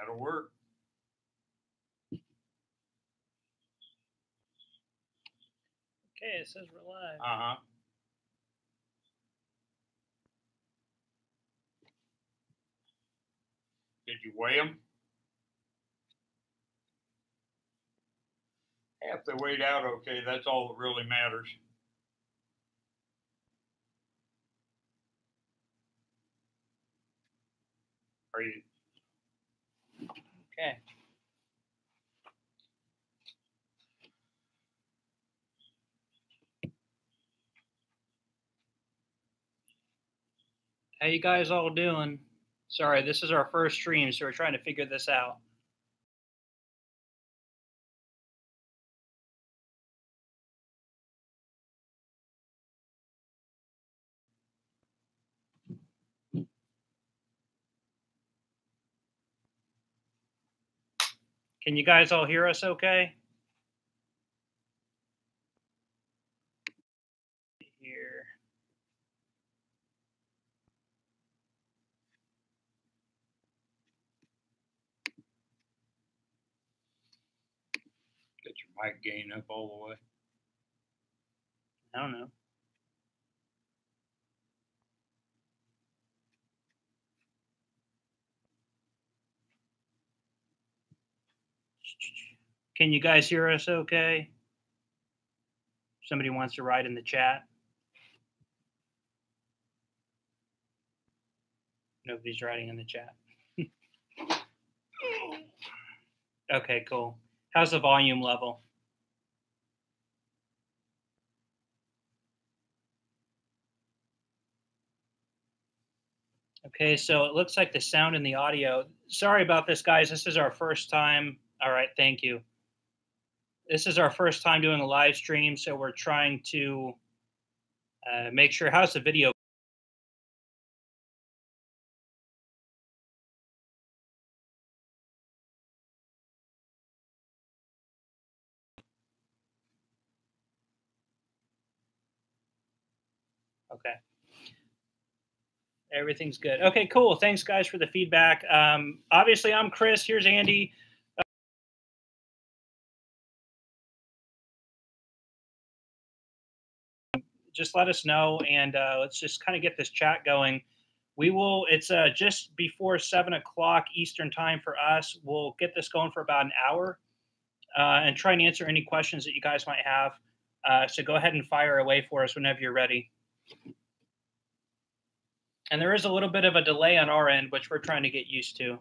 That'll work. Okay, it says we're live. Uh-huh. Did you weigh them? If they weighed out okay, that's all that really matters. Are you? Okay. How you guys all doing? Sorry, this is our first stream, so we're trying to figure this out. Can you guys all hear us okay? Here. Get your mic gain up all the way. I don't know. Can you guys hear us okay? Somebody wants to write in the chat. Nobody's writing in the chat. Okay, cool. How's the volume level? Okay, so it looks like the sound and the audio. Sorry about this, guys. This is our first time. All right, thank you. This is our first time doing a live stream, so we're trying to make sure. How's the video? Okay. Everything's good. Okay, cool. Thanks, guys, for the feedback. Obviously, I'm Chris. Here's Andy. Just let us know, and let's just kind of get this chat going. We will. It's just before 7 o'clock Eastern time for us. We'll get this going for about an hour, and try and answer any questions that you guys might have. So go ahead and fire away for us whenever you're ready. And there is a little bit of a delay on our end, which we're trying to get used to.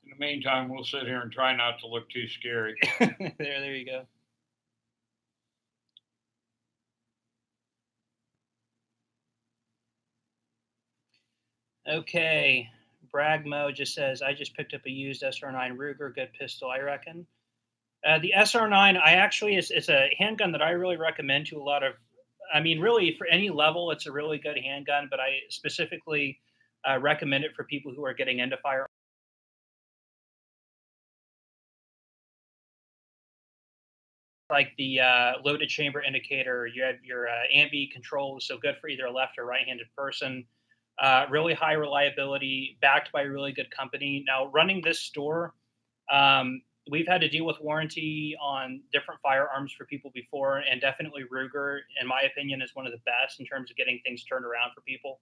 In the meantime, we'll sit here and try not to look too scary. there you go. Okay. Bragmo just says, I just picked up a used SR9 Ruger, good pistol, I reckon. The SR9, it's a handgun that I really recommend to a lot of, I mean, really for any level, it's a really good handgun, but I specifically recommend it for people who are getting into firearms. Like the loaded chamber indicator, you have your ambi controls, so good for either a left or right-handed person. Really high reliability, backed by a really good company. Now, running this store, we've had to deal with warranty on different firearms for people before, and definitely Ruger, in my opinion, is one of the best in terms of getting things turned around for people.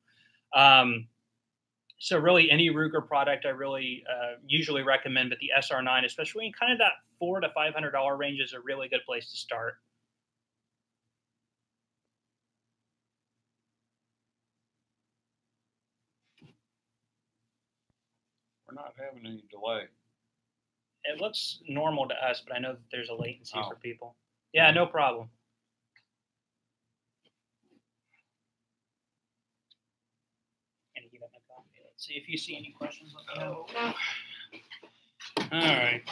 So really, any Ruger product I really usually recommend, but the SR9, especially in kind of that $400 to $500 range, is a really good place to start. We're not having any delay. It looks normal to us, but I know that there's a latency for people. Yeah, no problem. Let's see if you see any questions. Let me know. All right.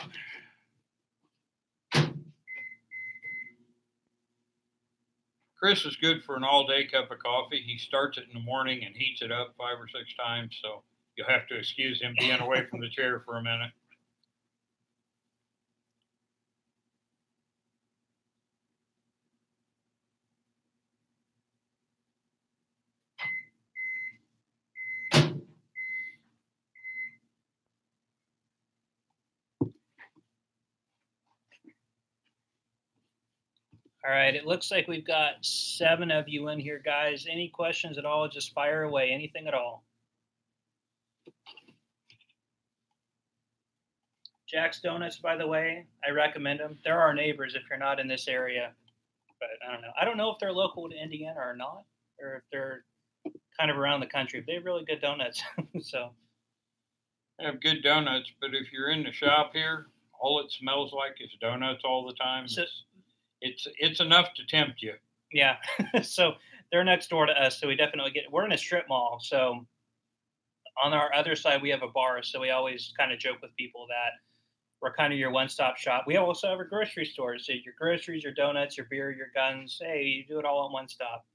Chris is good for an all-day cup of coffee. He starts it in the morning and heats it up 5 or 6 times, so you'll have to excuse him being away from the chair for a minute. All right. It looks like we've got 7 of you in here, guys. Any questions at all? Just fire away. Anything at all. Jack's Donuts, by the way, I recommend them. They're our neighbors if you're not in this area. But I don't know. I don't know if they're local to Indiana or not, or if they're kind of around the country. They have really good donuts. So They have good donuts, but if you're in the shop here, all it smells like is donuts all the time. So- It's enough to tempt you. yeah. So they're next door to us. So we definitely we're in a strip mall. So on our other side, we have a bar. So we always kind of joke with people that we're kind of your one-stop shop. We also have a grocery store. So your groceries, your donuts, your beer, your guns. Hey, you do it all in one stop.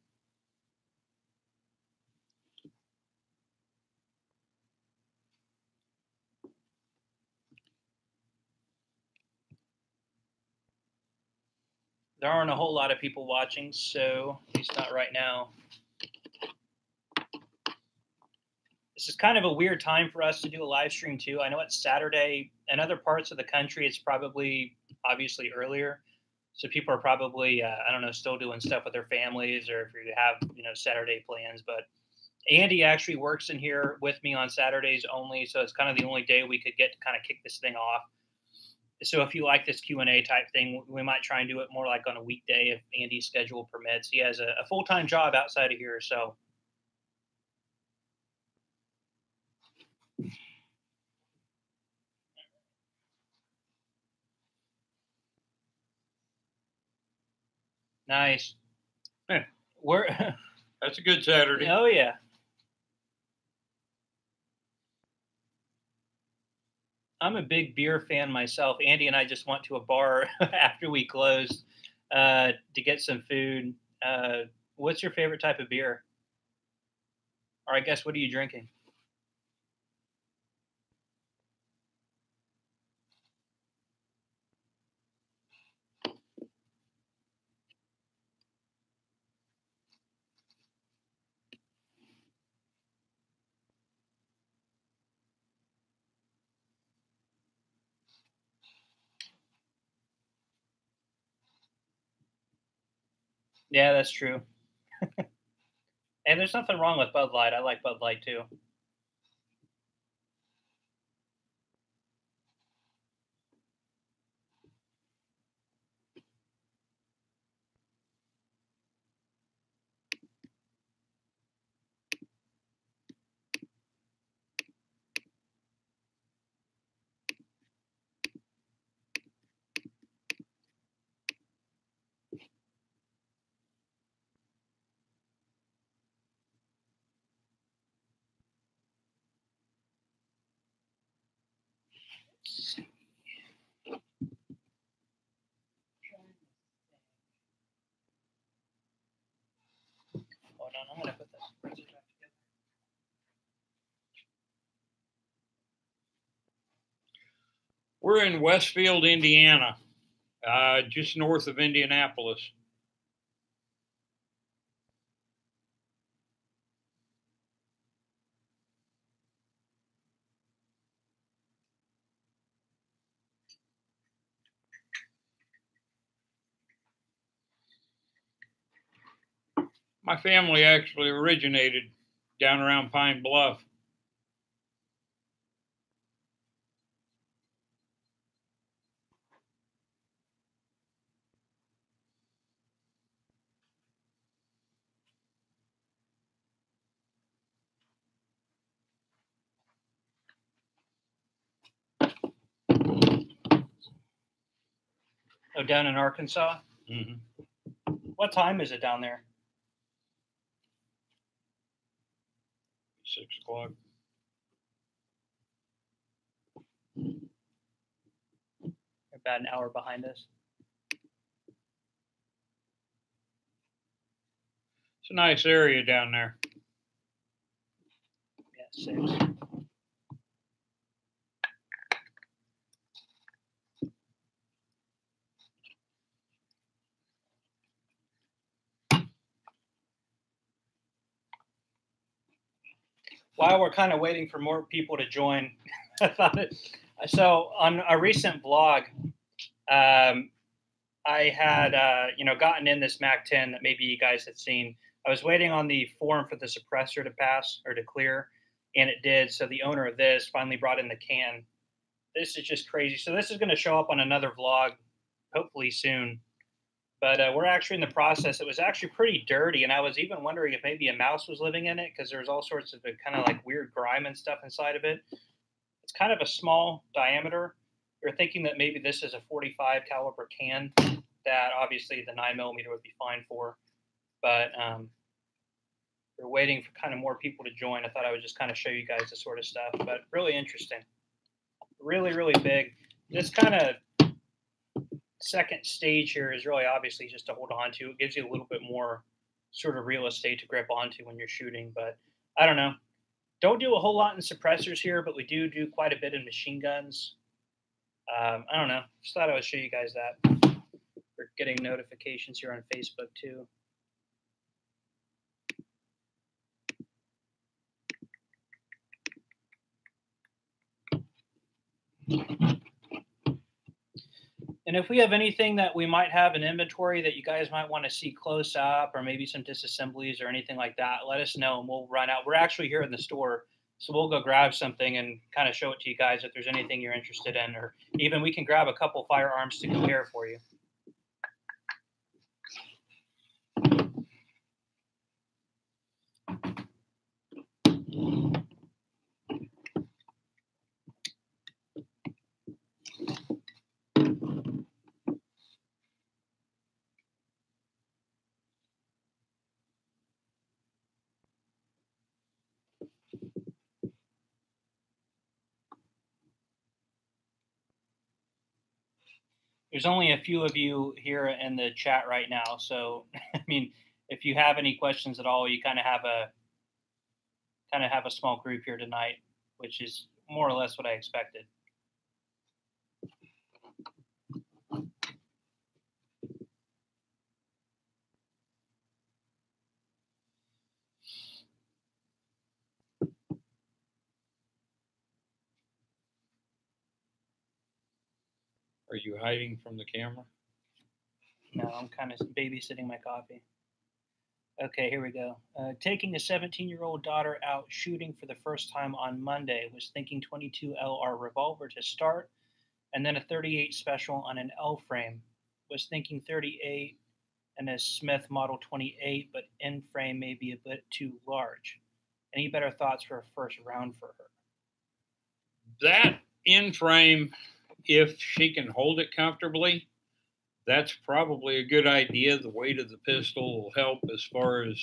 There aren't a whole lot of people watching, so at least not right now. This is kind of a weird time for us to do a live stream too. I know it's Saturday. In other parts of the country, it's probably obviously earlier, so people are probably I don't know, still doing stuff with their families, or if you have Saturday plans. But Andy actually works in here with me on Saturdays only, so it's kind of the only day we could get to kind of kick this thing off. So if you like this Q&A type thing, we might try and do it more like on a weekday if Andy's schedule permits. He has a full-time job outside of here, so. Nice. Yeah. We're That's a good Saturday. Oh yeah. I'm a big beer fan myself. Andy and I just went to a bar after we closed to get some food. What's your favorite type of beer? Or I guess, what are you drinking? Yeah, that's true. And there's nothing wrong with Bud Light. I like Bud Light too. Hold on, I'm gonna put this back together. We're in Westfield, Indiana, just north of Indianapolis. My family actually originated down around Pine Bluff. Oh, down in Arkansas? Mm-hmm. What time is it down there? 6 o'clock. About an hour behind us. It's a nice area down there. Yeah, 6. While we're kind of waiting for more people to join, I thought so on a recent vlog, I I had, gotten in this Mac 10 that maybe you guys had seen. I was waiting on the form for the suppressor to pass or to clear, and it did. So the owner of this finally brought in the can. This is just crazy. So this is going to show up on another vlog, hopefully soon. But we're actually in the process. It was actually pretty dirty, and I was even wondering if maybe a mouse was living in it because there's all sorts of kind of like weird grime and stuff inside of it. It's kind of a small diameter. You're thinking that maybe this is a 45 caliber can that obviously the 9mm would be fine for. But we're waiting for kind of more people to join. I thought I would just kind of show you guys this sort of stuff, but really interesting. Really, really big. This kind of second stage here is really obviously just to hold on to. It gives you a little bit more sort of real estate to grip onto when you're shooting. But I don't know. Don't do a whole lot in suppressors here, but we do quite a bit in machine guns. I don't know. Just thought I would show you guys that. We're getting notifications here on Facebook too. And if we have anything that we might have in inventory that you guys might want to see close up, or maybe some disassemblies or anything like that, let us know and we'll run out. We're actually here in the store, so we'll go grab something and kind of show it to you guys if there's anything you're interested in, or even we can grab a couple firearms to compare for you. There's only a few of you here in the chat right now, so I mean, if you have any questions at all, you kind of have a small group here tonight, which is more or less what I expected. Are you hiding from the camera? No, I'm kind of babysitting my coffee. Okay, here we go. Taking a 17-year-old daughter out shooting for the first time on Monday. Was thinking 22 LR revolver to start, and then a 38 special on an L frame. Was thinking 38 and a Smith Model 28, but in frame may be a bit too large. Any better thoughts for a first round for her? That in frame, if she can hold it comfortably, that's probably a good idea. The weight of the pistol will help as far as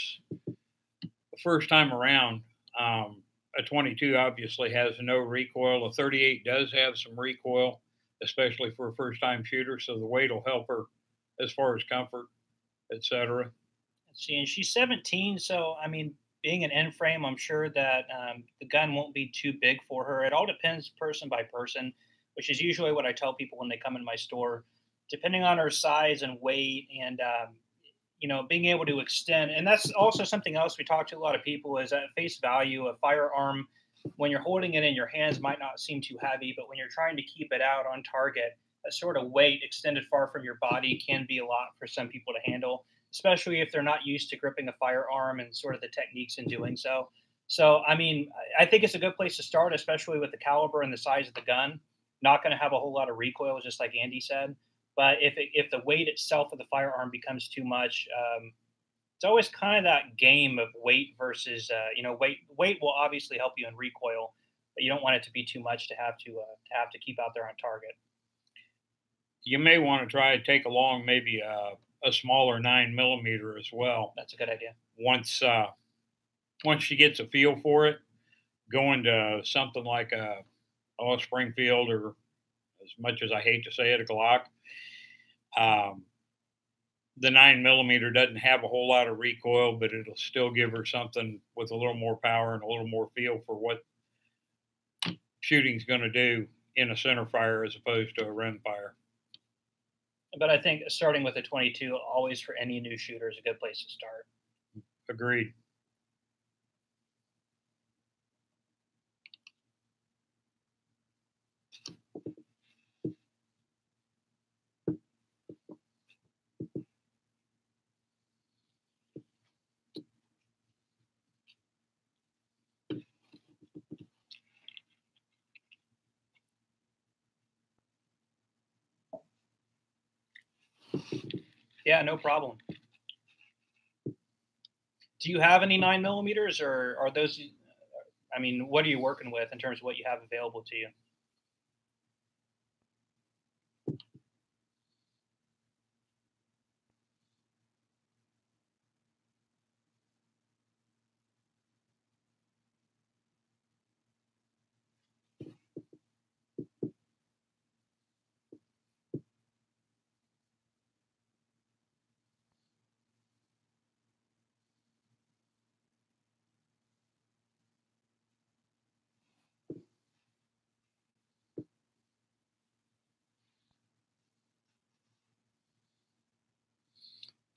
the first time around. A 22 obviously has no recoil. A 38 does have some recoil, especially for a first time shooter. So the weight will help her as far as comfort, etc. Let's see, and she's 17, so I mean, being an N frame, I'm sure that the gun won't be too big for her. It all depends person by person, which is usually what I tell people when they come in my store. Depending on her size and weight, and being able to extend, and that's also something else we talk to a lot of people is at face value, a firearm, when you're holding it in your hands, might not seem too heavy, but when you're trying to keep it out on target, a sort of weight extended far from your body can be a lot for some people to handle, especially if they're not used to gripping a firearm and sort of the techniques in doing so. So, I mean, I think it's a good place to start, especially with the caliber and the size of the gun. Not going to have a whole lot of recoil, just like Andy said. But if the weight itself of the firearm becomes too much, it's always kind of that game of weight versus weight will obviously help you in recoil, but you don't want it to be too much to have to keep out there on target. You may want to try to take along maybe a smaller 9mm as well. That's a good idea. Once she gets a feel for it, going to something like a Springfield, or as much as I hate to say it, a Glock. The 9mm doesn't have a whole lot of recoil, but it'll still give her something with a little more power and a little more feel for what shooting's going to do in a center fire as opposed to a rim fire. But I think starting with a 22 always for any new shooter is a good place to start. Agreed. Yeah, no problem. Do you have any 9 millimeters, or are those? I mean, what are you working with in terms of what you have available to you?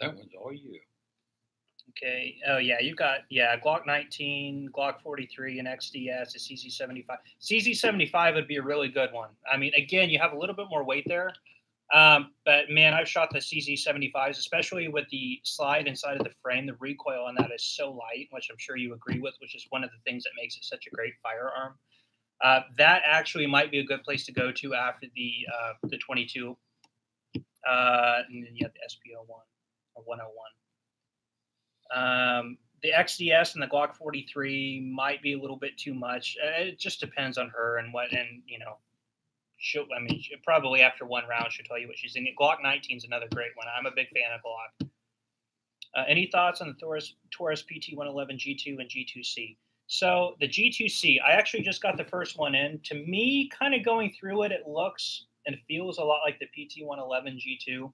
That one's all you. Okay. Oh yeah, you got Glock 19, Glock 43, and XDS, a CZ75. CZ75 would be a really good one. I mean, again, you have a little bit more weight there, but man, I've shot the CZ75s, especially with the slide inside of the frame. The recoil on that is so light, which I'm sure you agree with, which is one of the things that makes it such a great firearm. That actually might be a good place to go to after the 22, and then you have the SPO one or 101. The XDS and the Glock 43 might be a little bit too much. It just depends on her and what, and she'll probably after one round she'll tell you what she's thinking. Glock 19 is another great one. I'm a big fan of Glock. Any thoughts on the Taurus PT 111 G2 and G2C? So the G2C, I actually just got the first one in. To me, kind of going through it, it looks and feels a lot like the PT 111 G2.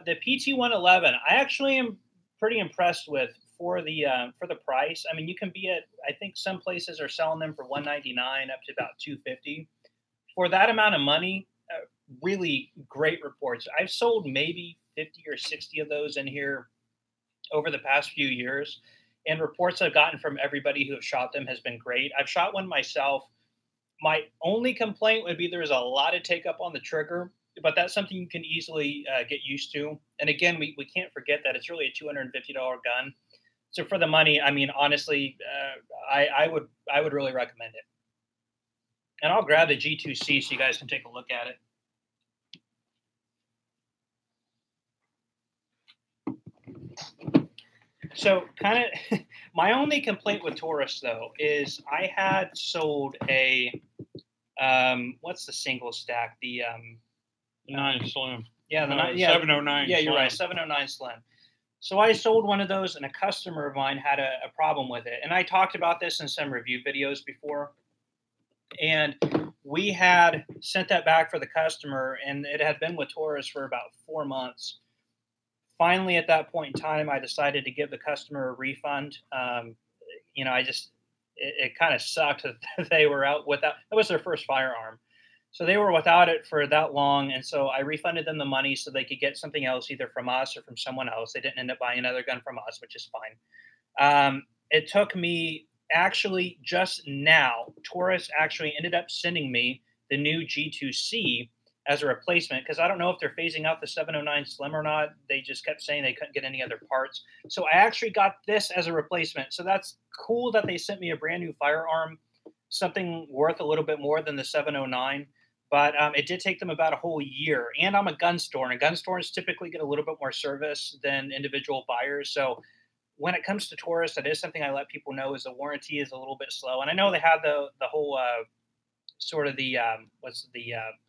The PT 111, I actually am pretty impressed with for the price. I mean, you can be at, I think some places are selling them for $199 up to about $250 for that amount of money. Really great reports. I've sold maybe 50 or 60 of those in here over the past few years, and reports I've gotten from everybody who have shot them has been great. I've shot one myself. My only complaint would be there's a lot of take up on the trigger, but that's something you can easily get used to. And again, we can't forget that it's really a $250 gun. So for the money, I mean, honestly, I would really recommend it. And I'll grab the G2C so you guys can take a look at it. So kind of my only complaint with Taurus though is I had sold a what's the single stack? The 9 Slim. Yeah, the 709. Yeah, you're right, 709 Slim. So I sold one of those, and a customer of mine had a problem with it. And I talked about this in some review videos before. And we had sent that back for the customer, and it had been with Taurus for about 4 months. Finally, at that point in time, I decided to give the customer a refund. It kind of sucked that they were out without. That was their first firearm. So they were without it for that long, and so I refunded them the money so they could get something else, either from us or from someone else. They didn't end up buying another gun from us, which is fine. It took me actually just now. Taurus actually ended up sending me the new G2C as a replacement because I don't know if they're phasing out the 709 Slim or not. They just kept saying they couldn't get any other parts. So I actually got this as a replacement. So that's cool that they sent me a brand new firearm, something worth a little bit more than the 709. But it did take them about a whole year. And I'm a gun store, and gun stores typically get a little bit more service than individual buyers. So when it comes to Taurus, that is something I let people know is the warranty is a little bit slow. And I know they had the whole sort of the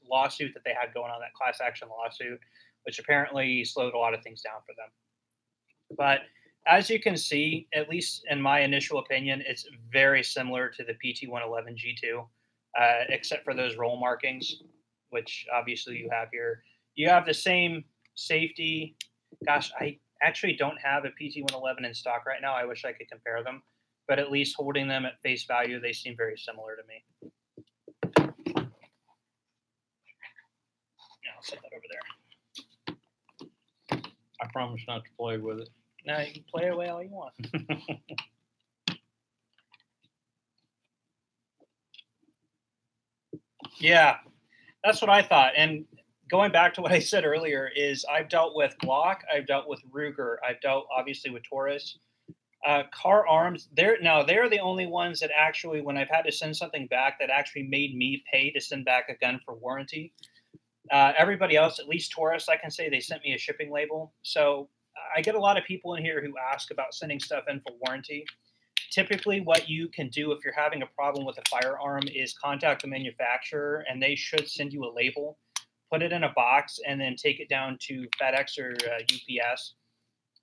lawsuit that they had going on, that class action lawsuit, which apparently slowed a lot of things down for them. But as you can see, at least in my initial opinion, it's very similar to the PT-111 G2. Except for those roll markings, which obviously you have here. You have the same safety. Gosh, I actually don't have a PT-111 in stock right now. I wish I could compare them, but at least holding them at face value, they seem very similar to me. Yeah, I'll set that over there. I promise not to play with it. No, you can play away all you want. Yeah, that's what I thought. And going back to what I said earlier is I've dealt with Glock, I've dealt with Ruger, I've dealt obviously with Taurus. Car Arms, they're the only ones that actually, when I've had to send something back, that actually made me pay to send back a gun for warranty. Everybody else, at least tourists, I can say they sent me a shipping label. So I get a lot of people in here who ask about sending stuff in for warranty. Typically, what you can do if you're having a problem with a firearm is contact the manufacturer, and they should send you a label, put it in a box, and then take it down to FedEx or UPS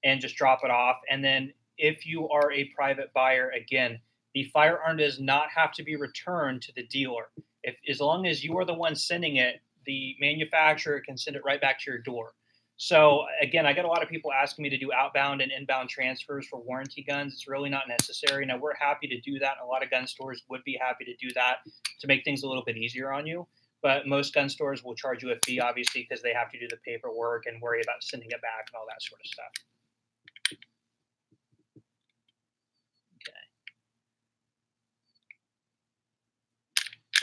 and just drop it off. And then if you are a private buyer, again, the firearm does not have to be returned to the dealer. If as long as you are the one sending it, the manufacturer can send it right back to your door. So again, I get a lot of people asking me to do outbound and inbound transfers for warranty guns. It's really not necessary. Now we're happy to do that. And a lot of gun stores would be happy to do that to make things a little bit easier on you. But most gun stores will charge you a fee, obviously, because they have to do the paperwork and worry about sending it back and all that sort of stuff.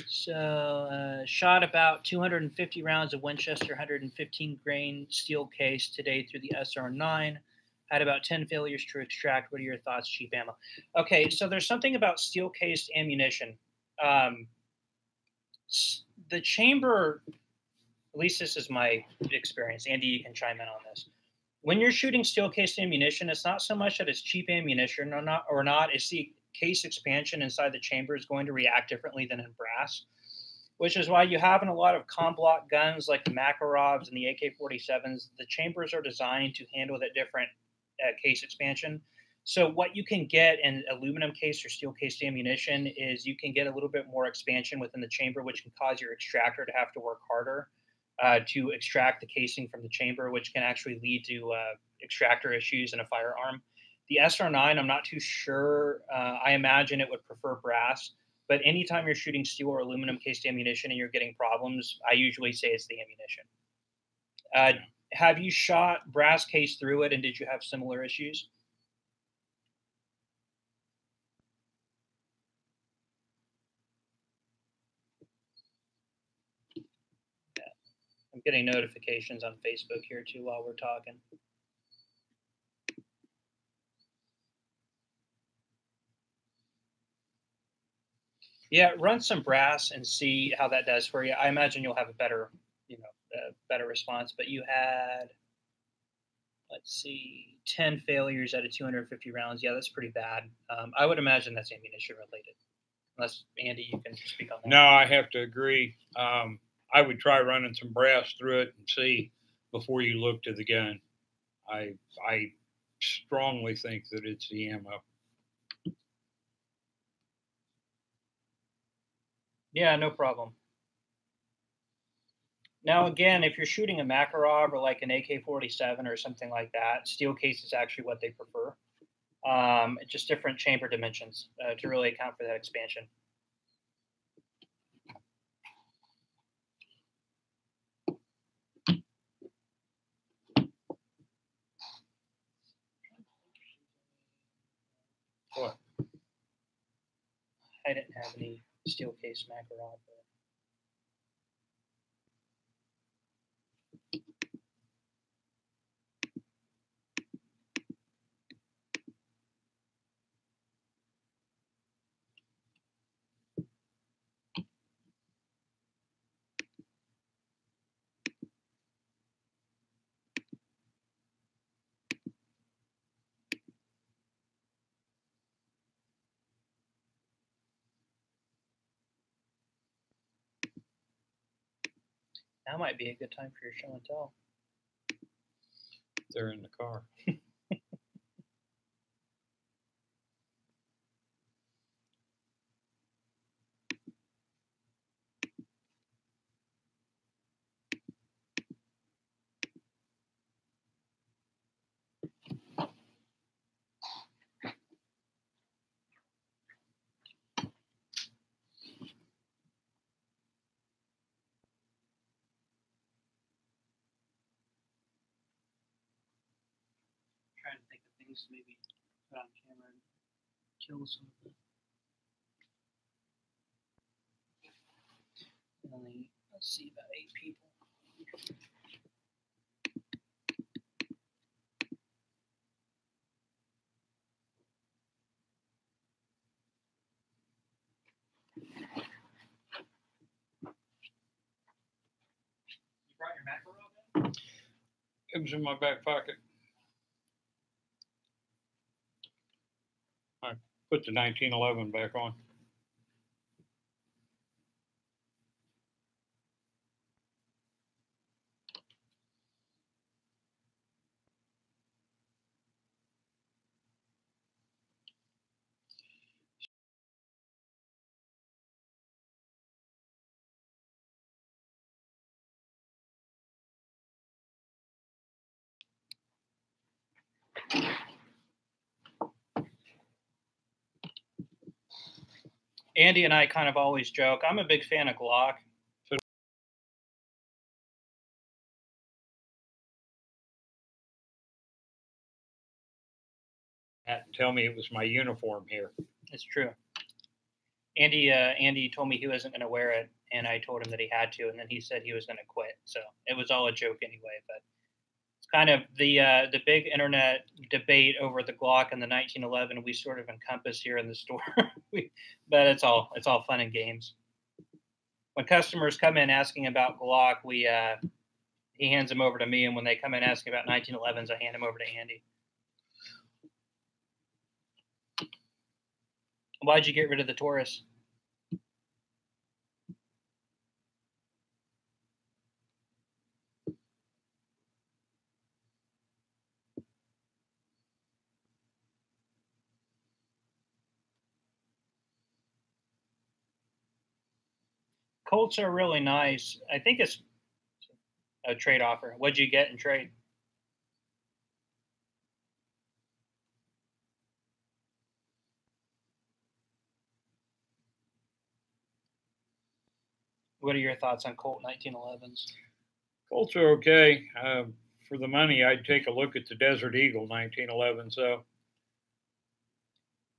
So, shot about 250 rounds of Winchester 115 grain steel case today through the SR9. Had about 10 failures to extract. What are your thoughts, cheap ammo? Okay, so there's something about steel cased ammunition. The chamber, at least this is my experience. Andy, you can chime in on this. When you're shooting steel cased ammunition, it's not so much that it's cheap ammunition or not. It's the case expansion inside the chamber is going to react differently than in brass, which is why you have in a lot of com-block guns like the Makarovs and the AK-47s, the chambers are designed to handle that different case expansion. So what you can get in aluminum case or steel cased ammunition is you can get a little bit more expansion within the chamber, which can cause your extractor to have to work harder to extract the casing from the chamber, which can actually lead to extractor issues in a firearm. The SR9, I'm not too sure. I imagine it would prefer brass, but anytime you're shooting steel or aluminum cased ammunition and you're getting problems, I usually say it's the ammunition. Have you shot brass case through it, and did you have similar issues? Yeah. I'm getting notifications on Facebook here too while we're talking. Yeah, run some brass and see how that does for you. I imagine you'll have a better, better response. But you had, let's see, 10 failures out of 250 rounds. Yeah, that's pretty bad. I would imagine that's ammunition related. Unless Andy, you can speak on that. No, I have to agree. I would try running some brass through it and see before you look to the gun. I strongly think that it's the ammo. Yeah, no problem. Now, again, if you're shooting a Makarov or like an AK-47 or something like that, steel case is actually what they prefer. Just different chamber dimensions to really account for that expansion. What? I didn't have any steel case Makarov. Now might be a good time for your show and tell. They're in the car. Trying to think of things to maybe put on camera and kill some of them. Only, let's see, about 8 people. It was in my back pocket. I put the 1911 back on. Andy and I kind of always joke. I'm a big fan of Glock. Tell me it was my uniform here. It's true. Andy told me he wasn't going to wear it, and I told him that he had to, and then he said he was going to quit. So it was all a joke anyway. But it's kind of the big internet debate over the Glock and the 1911. We sort of encompass here in the store, but it's all fun and games. When customers come in asking about Glock, he hands them over to me, and when they come in asking about 1911s, I hand them over to Andy. Why'd you get rid of the Taurus? Colts are really nice. I think it's a trade offer. What'd you get in trade? What are your thoughts on Colt 1911s? Colts are okay. For the money, I'd take a look at the Desert Eagle 1911. So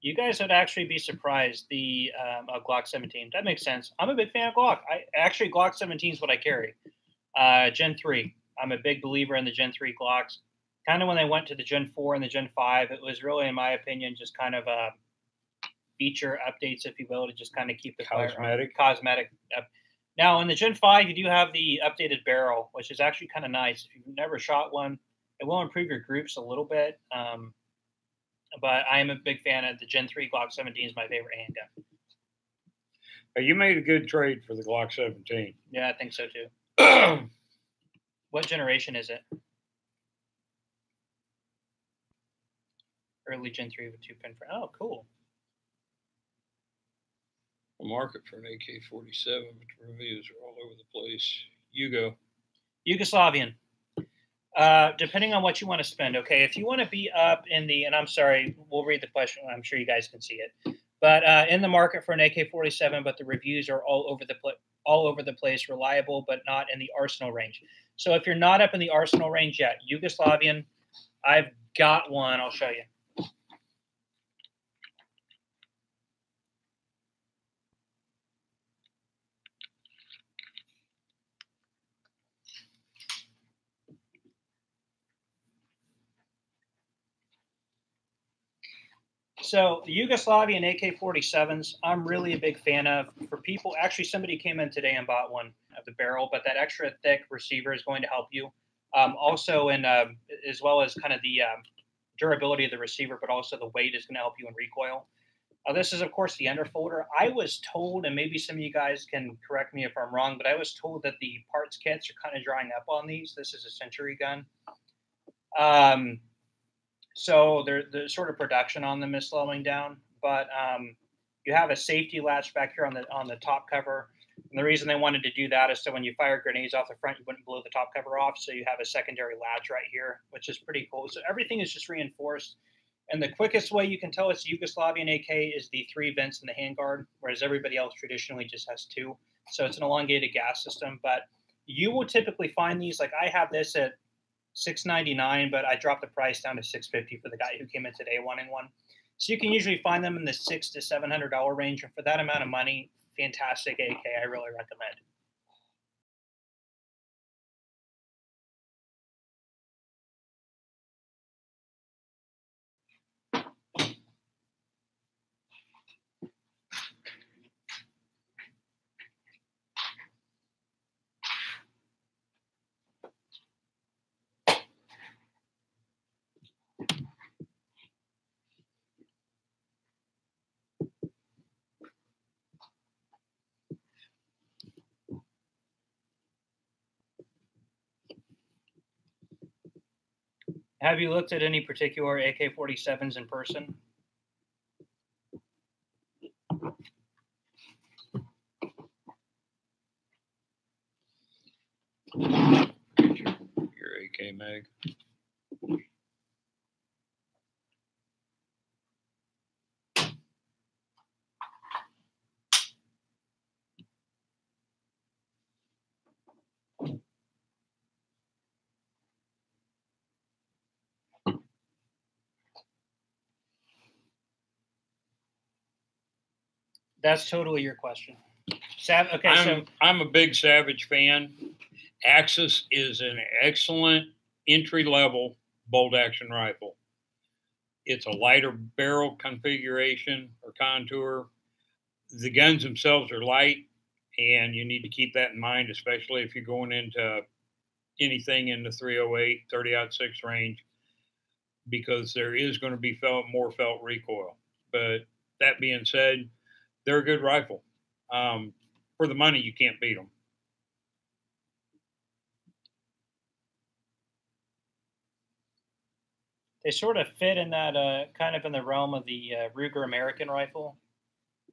you guys would actually be surprised. The Glock 17. That makes sense. I'm a big fan of Glock. Glock 17 is what I carry. Gen 3. I'm a big believer in the Gen 3 Glocks. Kind of when they went to the Gen 4 and the Gen 5, it was really, in my opinion, just kind of feature updates, if you will, to just kind of keep the cosmetic. Now, in the Gen 5, you do have the updated barrel, which is actually kind of nice. If you've never shot one, it will improve your groups a little bit. But I am a big fan of the Gen 3 Glock 17 is my favorite handgun. You made a good trade for the Glock 17. Yeah, I think so too. What generation is it? Early Gen 3 with 2-pin frame. Oh, cool. A market for an AK-47, but the reviews are all over the place. You go. Yugoslavian. Depending on what you want to spend. Okay, if you want to be up in the, and I'm sorry, we'll read the question. I'm sure you guys can see it. But in the market for an AK-47, but the reviews are all over the place, reliable, but not in the arsenal range. So if you're not up in the arsenal range yet, Yugoslavian, I've got one. I'll show you. So the Yugoslavian AK-47s, I'm really a big fan of. For people, actually, somebody came in today and bought one of the barrel, but that extra thick receiver is going to help you. Also, as well as kind of the durability of the receiver, but also the weight is going to help you in recoil. This is, of course, the underfolder. I was told, and maybe some of you guys can correct me if I'm wrong, but I was told that the parts kits are kind of drying up on these. This is a Century gun. So the sort of production on them is slowing down, but you have a safety latch back here on the top cover. And the reason they wanted to do that is so when you fire grenades off the front, you wouldn't blow the top cover off. So you have a secondary latch right here, which is pretty cool. So everything is just reinforced. And the quickest way you can tell it's Yugoslavian AK is the 3 vents in the handguard, whereas everybody else traditionally just has 2. So it's an elongated gas system. But you will typically find these, like I have this at $699, but I dropped the price down to $650 for the guy who came in today wanting one. So you can usually find them in the $600 to $700 range, and for that amount of money, fantastic AK. I really recommend. Have you looked at any particular AK-47s in person? Get your AK mag. That's totally your question. Okay, I'm a big Savage fan. Axis is an excellent entry level bolt action rifle. It's a lighter barrel configuration or contour. The guns themselves are light, and you need to keep that in mind, especially if you're going into anything in the 308, 30-06 range, because there is going to be more felt recoil. But that being said, they're a good rifle. For the money, you can't beat them. They sort of fit in that kind of in the realm of the Ruger American rifle,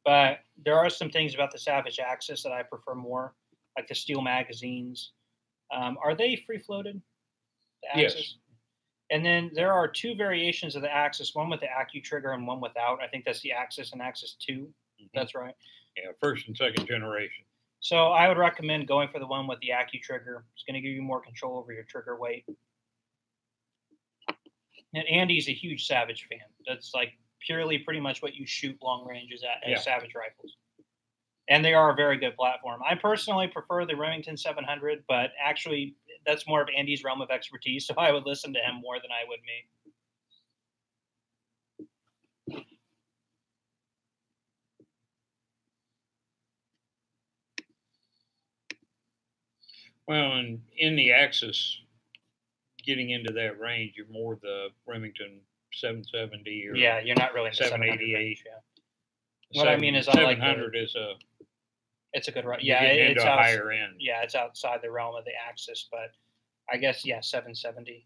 but there are some things about the Savage Axis that I prefer more, like the steel magazines. Are they free floated? The Axis? Yes. And then there are two variations of the Axis, one with the AccuTrigger and one without. I think that's the Axis and Axis 2. Mm-hmm. That's right. Yeah, first and second generation. So I would recommend going for the one with the AccuTrigger. It's going to give you more control over your trigger weight. And Andy's a huge Savage fan. That's like purely pretty much what you shoot long ranges at as Savage rifles. And they are a very good platform. I personally prefer the Remington 700, but actually that's more of Andy's realm of expertise, so I would listen to him more than I would me. Well, and in the Axis, getting into that range, you're more the Remington 770 or you're not really in the 788. Range, What I mean is, 700 is it's a good right. Yeah, it's a higher end. Yeah, it's outside the realm of the Axis, but I guess 770.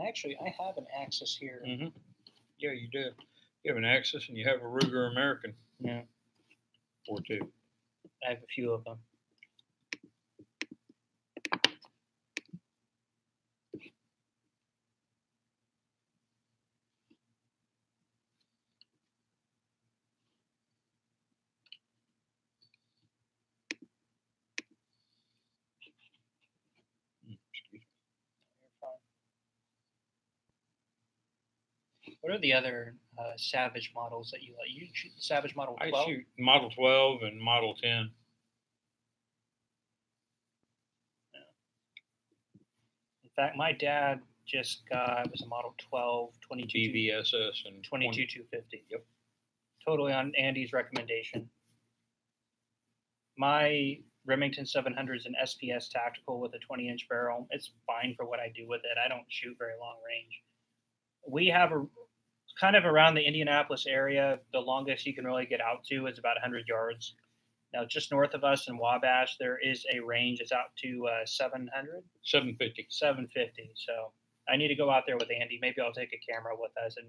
Actually, I have an Axis here. Mm-hmm. Yeah, you do. You have an Axis and you have a Ruger American. Yeah. Or two. I have a few of them. What are the other Savage models that you like? You shoot the Savage Model 12? I shoot Model 12 and Model 10. Yeah. In fact, my dad just got, it was a Model 12, 22 BVSS and 250. Yep. Totally on Andy's recommendation. My Remington 700 is an SPS tactical with a 20-inch barrel. It's fine for what I do with it. I don't shoot very long range. We have a kind of around the Indianapolis area, the longest you can really get out to is about 100 yards. Now, just north of us in Wabash, there is a range. It's out to 700? 750. 750. So I need to go out there with Andy. Maybe I'll take a camera with us, and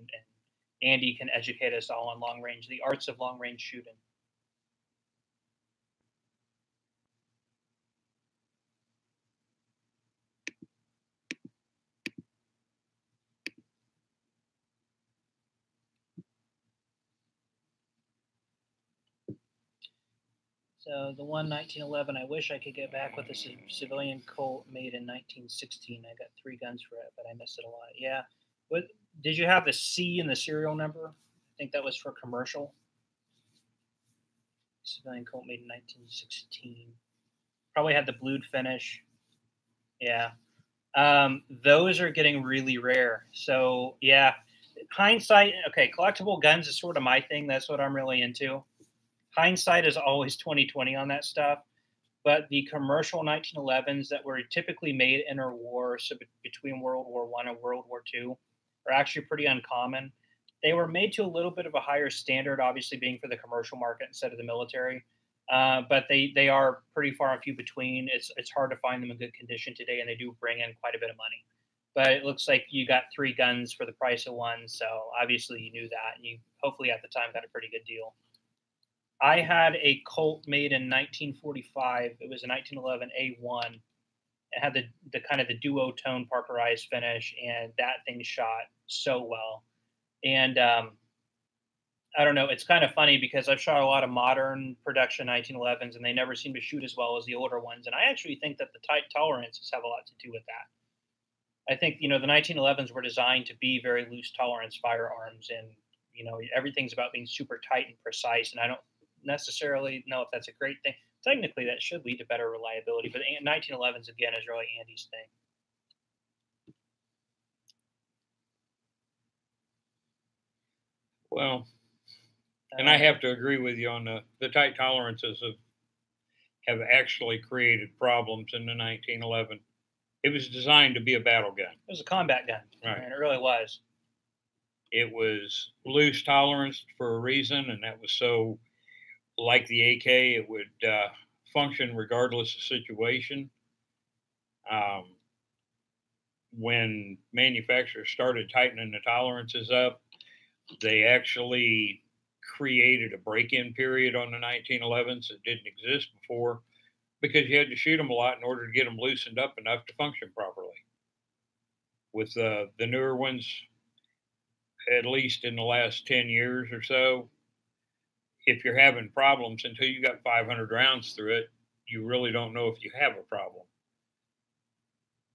Andy can educate us all on long range, the arts of long range shooting. So the one 1911, I wish I could get back with a civilian Colt made in 1916. I got 3 guns for it, but I missed it a lot. Yeah. What did you have the C in the serial number? I think that was for commercial. Civilian Colt made in 1916. Probably had the blued finish. Yeah. Those are getting really rare. So yeah, hindsight. Okay, collectible guns is sort of my thing. That's what I'm really into. Hindsight is always 2020 on that stuff, but the commercial 1911s that were typically made interwar, so between World War I and World War II, are actually pretty uncommon. They were made to a little bit of a higher standard, obviously being for the commercial market instead of the military, but they are pretty far and few between. It's hard to find them in good condition today, and they do bring in quite a bit of money. But it looks like you got three guns for the price of one, so obviously you knew that, and you hopefully at the time got a pretty good deal. I had a Colt made in 1945. It was a 1911 A1. It had the kind of the duotone parkerized finish, and that thing shot so well. And I don't know. It's kind of funny because I've shot a lot of modern production 1911s, and they never seem to shoot as well as the older ones. And I actually think that the tight tolerances have a lot to do with that. I think the 1911s were designed to be very loose tolerance firearms, and everything's about being super tight and precise. And I don't necessarily know if that's a great thing. Technically, that should lead to better reliability, but 1911s again is really Andy's thing. Well, and I have to agree with you on the tight tolerances have actually created problems in the 1911. It was designed to be a battle gun. It was a combat gun, right? And it really was. It was loose tolerance for a reason, and that was so, like the AK, it would function regardless of situation. When manufacturers started tightening the tolerances up, they actually created a break-in period on the 1911s that didn't exist before, because you had to shoot them a lot in order to get them loosened up enough to function properly. With the newer ones, at least in the last 10 years or so, if you're having problems until you got 500 rounds through it, you really don't know if you have a problem.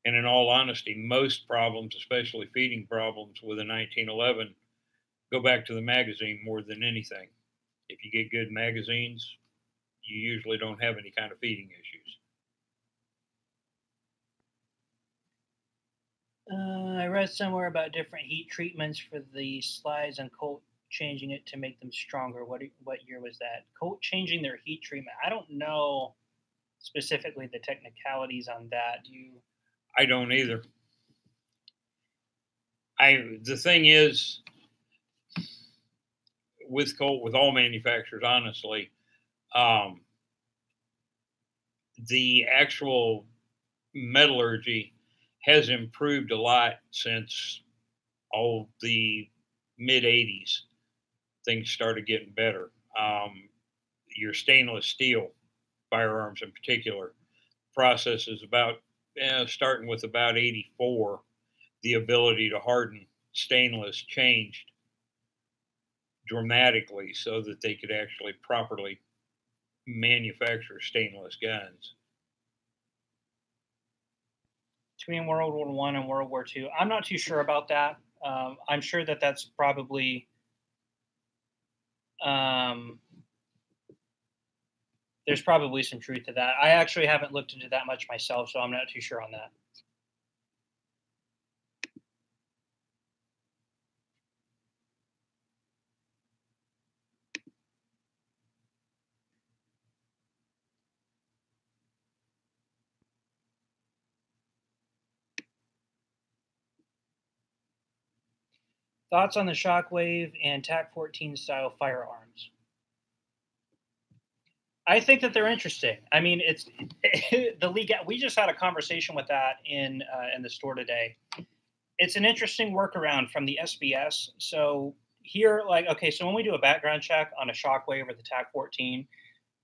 And in all honesty, most problems, especially feeding problems with a 1911, go back to the magazine more than anything. If you get good magazines, you usually don't have any kind of feeding issues. I read somewhere about different heat treatments for the slides and Colt changing it to make them stronger. What year was that? Colt changing their heat treatment. I don't know specifically the technicalities on that. Do you? I don't either. The thing is, with Colt, with all manufacturers, honestly, the actual metallurgy has improved a lot since all the mid 80s. Things started getting better. Your stainless steel firearms in particular process is about starting with about 84. The ability to harden stainless changed dramatically so that they could actually properly manufacture stainless guns. Between World War I and World War II, I'm not too sure about that. I'm sure that that's probably there's probably some truth to that. I actually haven't looked into that much myself, so I'm not too sure on that. Thoughts on the Shockwave and TAC-14 style firearms? I think that they're interesting. I mean, it's the league. We just had a conversation with that in the store today. It's an interesting workaround from the SBS. So here, so when we do a background check on a Shockwave or the TAC-14,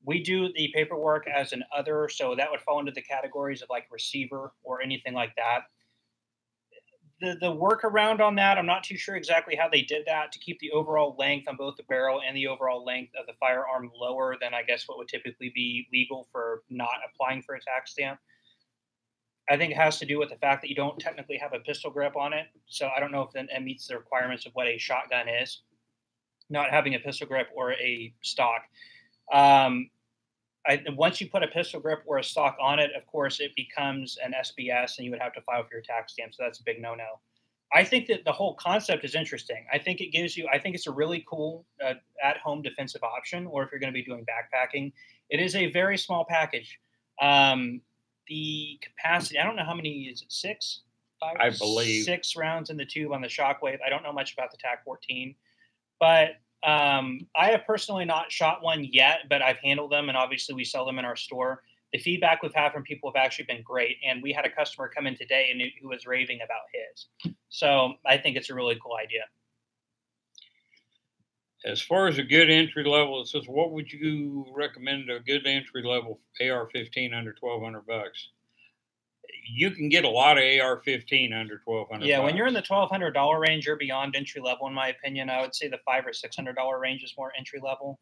we do the paperwork as an other. So that would fall into the categories of like receiver or anything like that. The workaround on that, I'm not too sure exactly how they did that to keep the overall length on both the barrel and the overall length of the firearm lower than I guess what would typically be legal for not applying for a tax stamp. I think it has to do with the fact that you don't technically have a pistol grip on it. So I don't know if it meets the requirements of what a shotgun is, not having a pistol grip or a stock. Once you put a pistol grip or a stock on it, of course, it becomes an SBS and you would have to file for your tax stamp. So that's a big no-no. I think that the whole concept is interesting. I think it's a really cool at-home defensive option, or if you're going to be doing backpacking. It is a very small package. The capacity, I don't know how many, is it 6? 5? I believe 6 rounds in the tube on the Shockwave. I don't know much about the TAC-14, but I have personally not shot one yet, but I've handled them, and obviously we sell them in our store. The feedback we've had from people have actually been great, and we had a customer come in today and who was raving about his. So I think it's a really cool idea. As far as a good entry level, it says, what would you recommend a good entry level AR-15 under $1,200? You can get a lot of AR-15 under $1,200. Yeah, when you're in the $1,200 range, you're beyond entry level, in my opinion. I would say the $500 or $600 range is more entry level.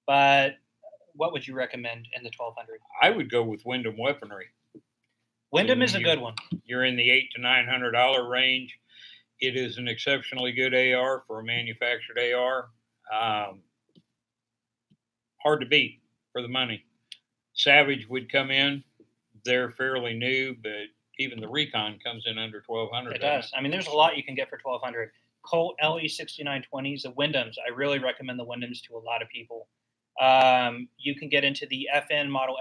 But what would you recommend in the 1,200? I would go with Wyndham Weaponry. Wyndham is a good one. You're in the $800 to $900 range. It is an exceptionally good AR for a manufactured AR. Hard to beat for the money. Savage would come in. They're fairly new, but even the Recon comes in under $1,200. It does. I mean, there's a lot you can get for $1,200. Colt LE6920s, the Wyndhams. I really recommend the Wyndhams to a lot of people. You can get into the FN model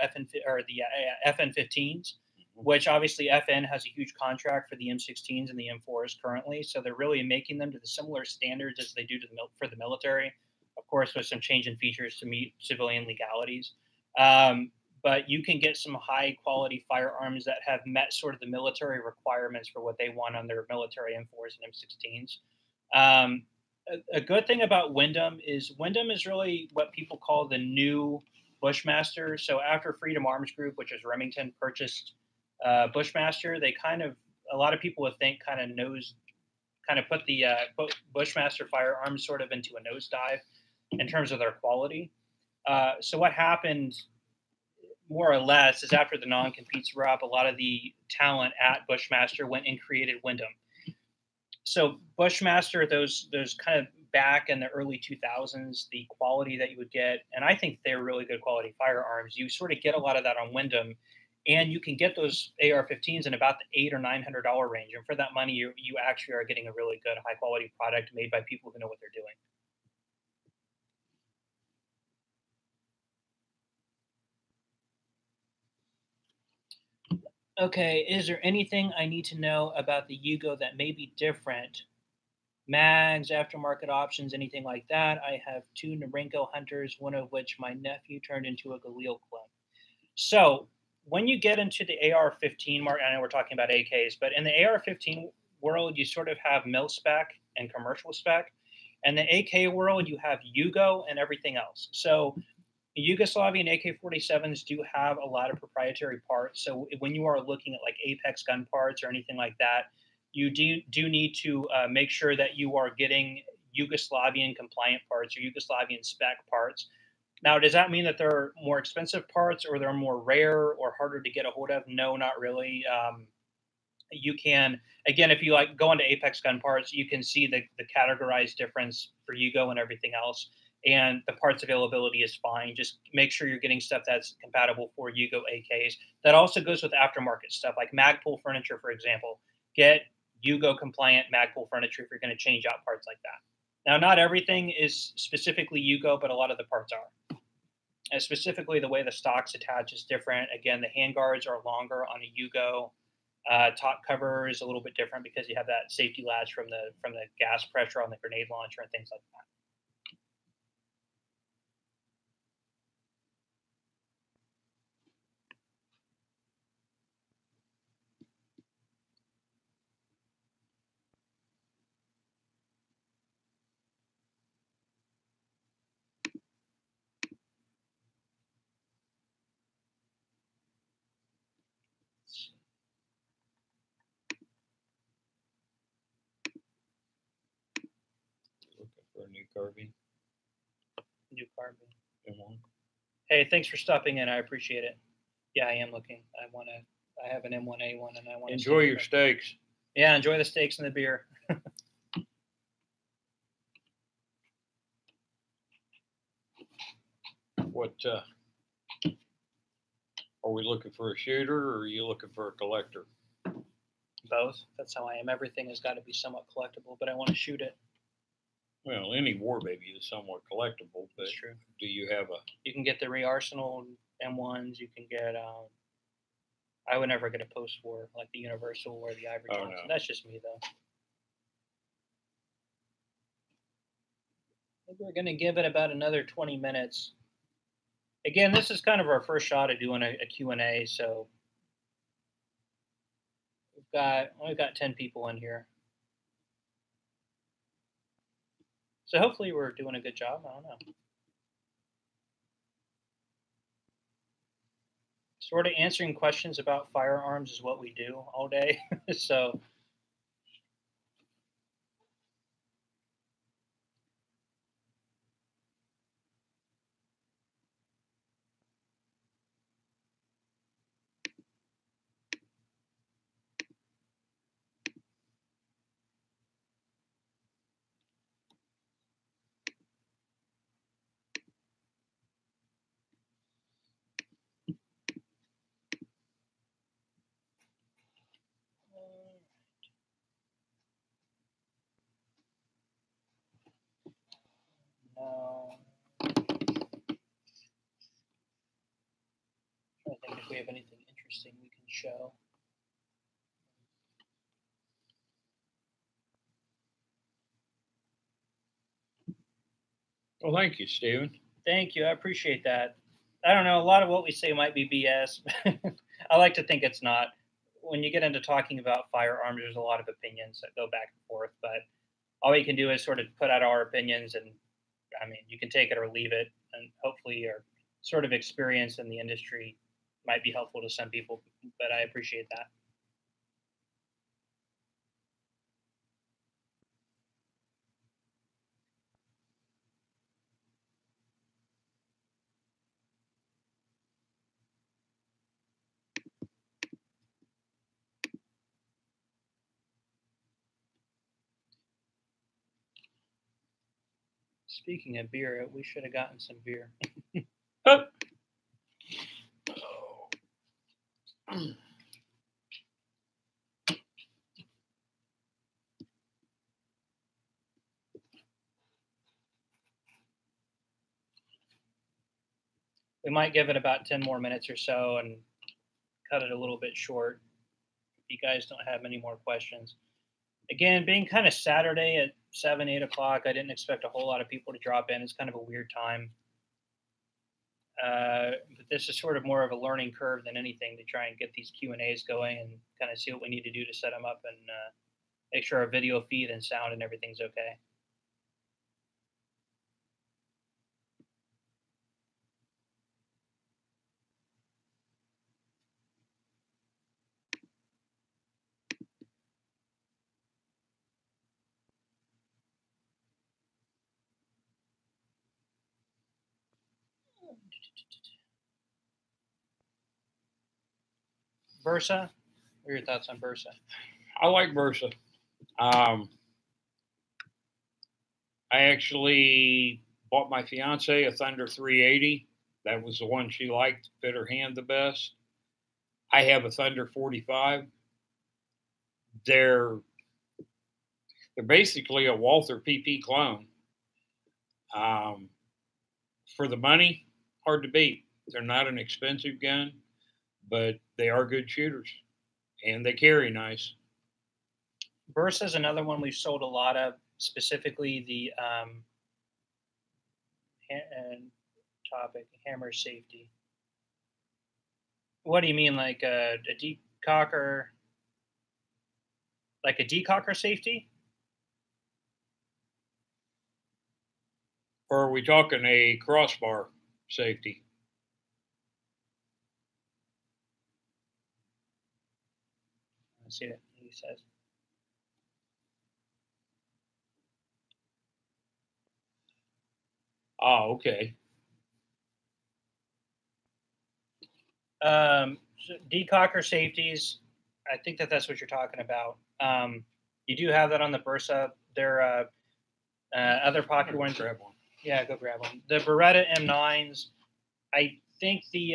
or the FN15s, which obviously FN has a huge contract for the M16s and the M4s currently. So they're really making them to the similar standards as they do for the military. Of course, with some change in features to meet civilian legalities. But you can get some high quality firearms that have met sort of the military requirements for what they want on their military M4s and M16s. A good thing about Wyndham is really what people call the new Bushmaster. So after Freedom Arms Group, which is Remington, purchased Bushmaster, they a lot of people would think put the Bushmaster firearms sort of into a nosedive in terms of their quality. So what happened more or less is after the non-competes were up, a lot of the talent at Bushmaster went and created Wyndham. So Bushmaster, those kind of back in the early 2000s, the quality that you would get, and I think they're really good quality firearms. You sort of get a lot of that on Wyndham, and you can get those AR-15s in about the $800 or $900 range. And for that money, you actually are getting a really good high quality product made by people who know what they're doing. Okay, is there anything I need to know about the Yugo that may be different? Mags, aftermarket options, anything like that? I have 2 Norinco Hunters, one of which my nephew turned into a Galil clip. So when you get into the AR-15 mark, I know we're talking about AKs, but in the AR-15 world, you sort of have mil spec and commercial spec. And the AK world, you have Yugo and everything else. So Yugoslavian AK-47s do have a lot of proprietary parts. So when you are looking at like Apex gun parts or anything like that, you do need to make sure that you are getting Yugoslavian compliant parts or Yugoslavian spec parts. Now, does that mean that they're more expensive parts or they're more rare or harder to get a hold of? No, not really. You can, again, if you like go into Apex gun parts, you can see the categorized difference for Yugo and everything else. And the parts availability is fine. Just make sure you're getting stuff that's compatible for Yugo AKs. That also goes with aftermarket stuff like Magpul furniture, for example. Get Yugo compliant Magpul furniture if you're going to change out parts like that. Now, not everything is specifically Yugo, but a lot of the parts are. And specifically, the way the stocks attach is different. Again, the handguards are longer on a Yugo. Top cover is a little bit different because you have that safety latch from the gas pressure on the grenade launcher and things like that. Looking for a new carbine. New carbine. M1. Hey, thanks for stopping in. I appreciate it. Yeah, I am looking. I have an M1A1 and I want to enjoy your steaks. Yeah, enjoy the steaks and the beer. What are we looking for, a shooter or are you looking for a collector? Both. That's how I am. Everything has got to be somewhat collectible, but I want to shoot it. Well, any war baby is somewhat collectible, but That's true. Do you have a? You can get the Re-Arsenal M1s. You can get. I would never get a post-war like the Universal or the Ivory Johnson. No. That's just me, though. think we're going to give it about another 20 minutes. Again, this is kind of our first shot at doing a Q&A, so we've got 10 people in here. So hopefully we're doing a good job. I don't know. Sort of answering questions about firearms is what we do all day. So no. I think if we have anything interesting we can show. Well, thank you, Stephen. Thank you. I appreciate that. I don't know. A lot of what we say might be BS. I like to think it's not. When you get into talking about firearms, there's a lot of opinions that go back and forth. But all we can do is sort of put out our opinions, and I mean, you can take it or leave it. And hopefully, your sort of experience in the industry might be helpful to some people. But I appreciate that. Speaking of beer, we should have gotten some beer. Oh. We might give it about 10 more minutes or so and cut it a little bit short if you guys don't have any more questions. Again, being kind of Saturday at 7, 8 o'clock, I didn't expect a whole lot of people to drop in. It's kind of a weird time. But this is sort of more of a learning curve than anything to try and get these Q&As going and kind of see what we need to do to set them up and make sure our video feed and sound and everything's okay. Versa, what are your thoughts on Versa? I like Versa. I actually bought my fiance a Thunder 380. That was the one she liked, fit her hand the best. I have a Thunder 45. They're basically a Walther PP clone. For the money, hard to beat. They're not an expensive gun, but they are good shooters, and they carry nice. Versa is another one we've sold a lot of, specifically the topic hammer safety. What do you mean, like a decocker? Like a decocker safety? Or are we talking a crossbar safety? Let's see what he says. Oh, okay. So decocker safeties. I think that's what you're talking about. You do have that on the Versa. There are other popular ones. Grab one. Yeah, go grab one. The Beretta M9s. I think the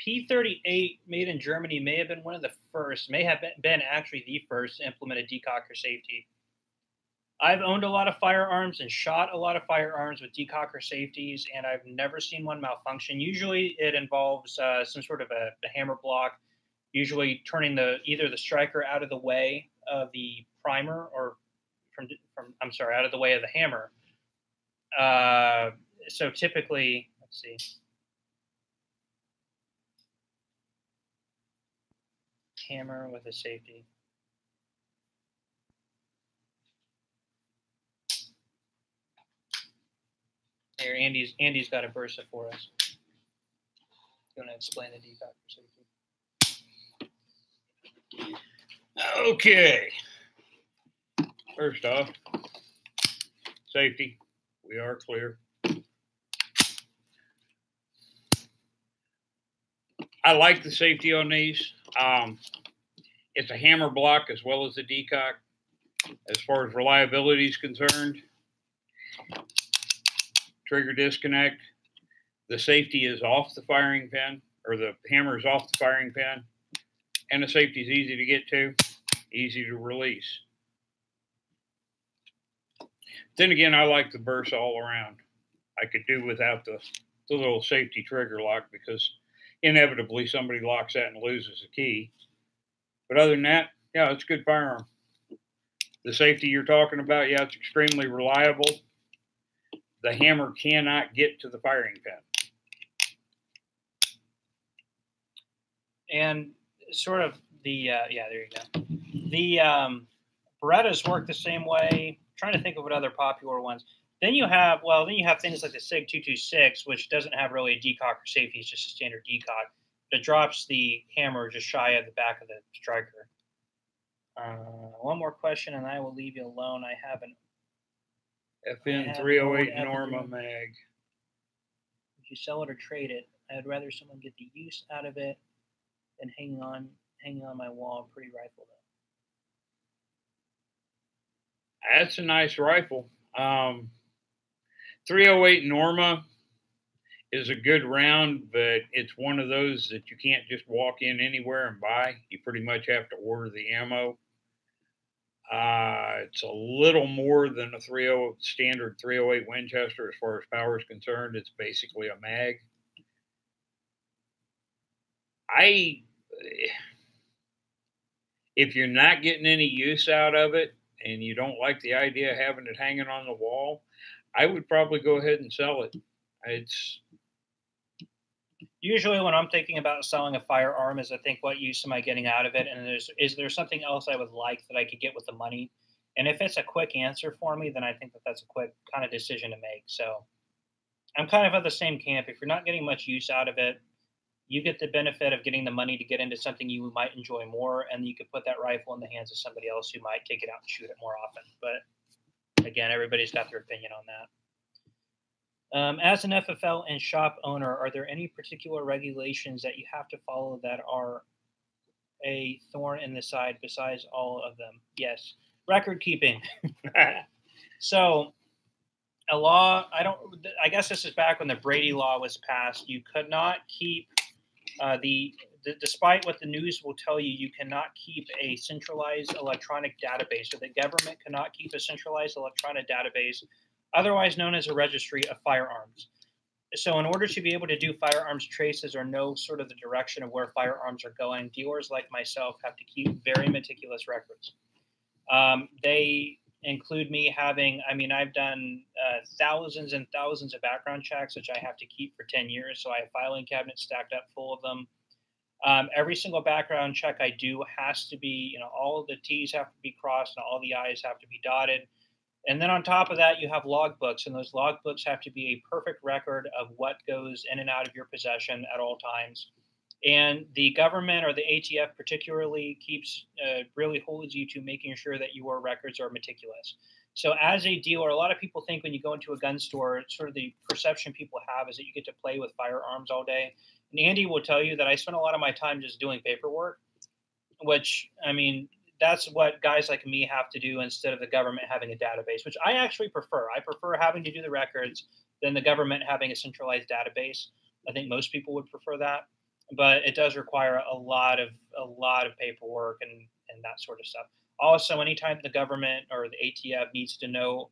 P38 made in Germany may have been one of the first. May have been actually the first to implement a decocker safety. I've owned a lot of firearms and shot a lot of firearms with decocker safeties, and I've never seen one malfunction. Usually, it involves some sort of a hammer block, usually turning either the striker out of the way of the primer or out of the way of the hammer. So typically, let's see. Hammer with a safety. Here, Andy's got a Bursa for us. Going to explain the decock for safety. Okay. First off, safety. We are clear. I like the safety on these. It's a hammer block as well as a decock. As far as reliability is concerned, trigger disconnect, the safety is off the firing pin, or the hammer is off the firing pin, and the safety is easy to get to, easy to release. Then again, I like the Bursa all around. I could do without the little safety trigger lock because inevitably somebody locks that and loses the key. But other than that, yeah, it's a good firearm. The safety you're talking about, yeah, it's extremely reliable. The hammer cannot get to the firing pin. And sort of the, yeah, there you go. The Berettas work the same way. I'm trying to think of what other popular ones. Then you have things like the SIG 226, which doesn't have really a decock or safety. It's just a standard decock. But it drops the hammer just shy of the back of the striker. One more question, and I will leave you alone. I have an FN 308 Norma mag. Would you sell it or trade it? I'd rather someone get the use out of it than hanging on my wall. Pretty rifle though. That's a nice rifle. 308 Norma is a good round, but it's one of those that you can't just walk in anywhere and buy. You pretty much have to order the ammo. It's a little more than a standard 308 Winchester as far as power is concerned. It's basically a mag. If you're not getting any use out of it and you don't like the idea of having it hanging on the wall, I would probably go ahead and sell it. It's usually when I'm thinking about selling a firearm is I think what use am I getting out of it, and is there something else I would like that I could get with the money? And if it's a quick answer for me, then I think that that's a quick kind of decision to make. So I'm kind of at the same camp. If you're not getting much use out of it, you get the benefit of getting the money to get into something you might enjoy more, and you could put that rifle in the hands of somebody else who might take it out and shoot it more often. But again, everybody's got their opinion on that. As an FFL and shop owner, are there any particular regulations that you have to follow that are a thorn in the side besides all of them? Yes. Record keeping. So a law, I guess this is back when the Brady law was passed. You could not keep despite what the news will tell you, you cannot keep a centralized electronic database, or the government cannot keep a centralized electronic database, otherwise known as a registry of firearms. So in order to be able to do firearms traces or know sort of the direction of where firearms are going, dealers like myself have to keep very meticulous records. They include me having, I've done thousands and thousands of background checks, which I have to keep for 10 years. So I have filing cabinets stacked up full of them. Every single background check I do has to be, all of the T's have to be crossed and all the I's have to be dotted. And then on top of that, you have logbooks, and those logbooks have to be a perfect record of what goes in and out of your possession at all times. And the government, or the ATF particularly, really holds you to making sure that your records are meticulous. So as a dealer, a lot of people think when you go into a gun store, sort of the perception people have is that you get to play with firearms all day. And Andy will tell you that I spend a lot of my time just doing paperwork, which, that's what guys like me have to do instead of the government having a database, which I actually prefer. I prefer having to do the records than the government having a centralized database. I think most people would prefer that, but it does require a lot of paperwork and that sort of stuff. Also, anytime the government or the ATF needs to know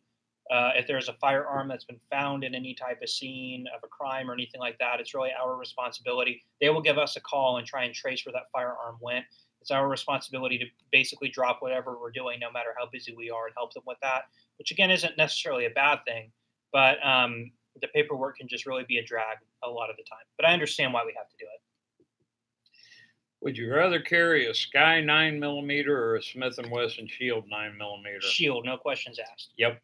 if there's a firearm that's been found in any type of scene of a crime or anything like that, it's really our responsibility. They will give us a call and try and trace where that firearm went. It's our responsibility to basically drop whatever we're doing, no matter how busy we are, and help them with that, which again isn't necessarily a bad thing. but the paperwork can just really be a drag a lot of the time. But I understand why we have to do it. Would you rather carry a Sky 9mm or a Smith & Wesson Shield 9mm? Shield, no questions asked. Yep.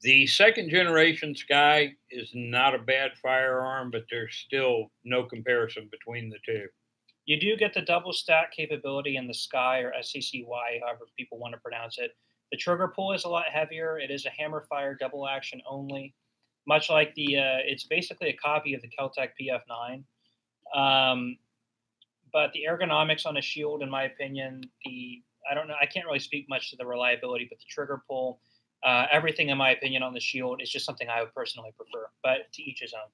The second generation Sky is not a bad firearm, but there's still no comparison between the two. You do get the double stack capability in the Sky or SCCY, however people want to pronounce it. The trigger pull is a lot heavier. It is a hammer fire double action only, much like it's basically a copy of the Keltec PF9. But the ergonomics on a Shield, in my opinion, I don't know, I can't really speak much to the reliability, but the trigger pull, everything in my opinion on the Shield is just something I would personally prefer, but to each his own.